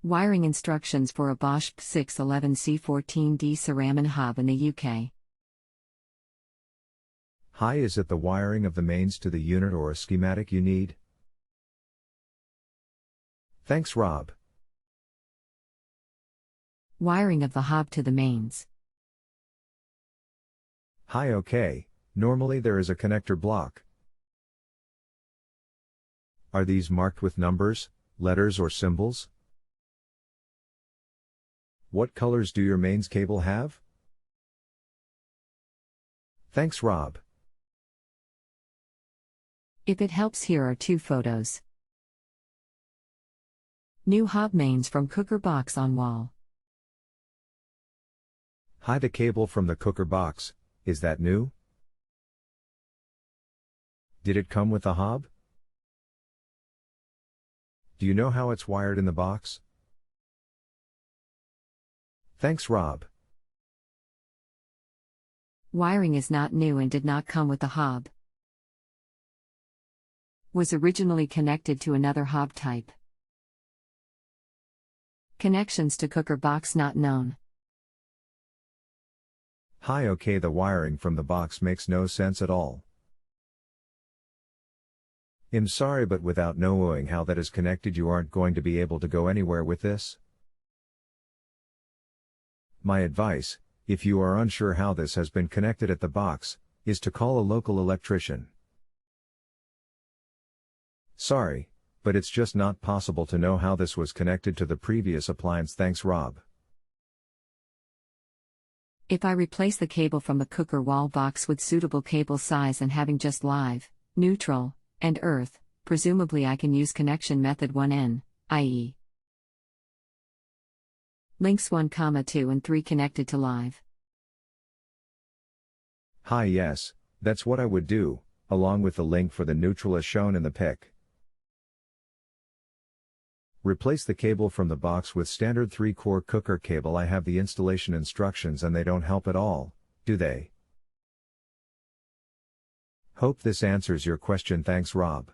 Wiring instructions for a Bosch PKE611C14D Ceramin Hob in the UK. Hi, is it the wiring of the mains to the unit or a schematic you need? Thanks, Rob. Wiring of the hob to the mains. Hi, okay, normally there is a connector block. Are these marked with numbers, letters or symbols? What colors do your mains cable have? Thanks, Rob. If it helps, here are 2 photos. New hob mains from cooker box on wall. Hi, the cable from the cooker box, is that new? Did it come with the hob? Do you know how it's wired in the box? Thanks, Rob. Wiring is not new and did not come with the hob. Was originally connected to another hob type. Connections to cooker box not known. Hi, okay, the wiring from the box makes no sense at all. I'm sorry, but without knowing how that is connected, you aren't going to be able to go anywhere with this. My advice, if you are unsure how this has been connected at the box, is to call a local electrician. Sorry, but it's just not possible to know how this was connected to the previous appliance. Thanks, Rob. If I replace the cable from the cooker wall box with suitable cable size and having just live, neutral, and earth, presumably I can use connection method 1N, i.e. links 1, 2 and 3 connected to live. Hi, yes, that's what I would do, along with the link for the neutral as shown in the pic. Replace the cable from the box with standard 3-core cooker cable. I have the installation instructions and they don't help at all, do they? Hope this answers your question. Thanks, Rob.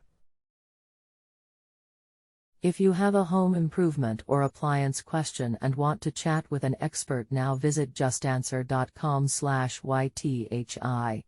If you have a home improvement or appliance question and want to chat with an expert now, visit justanswer.com/ythi.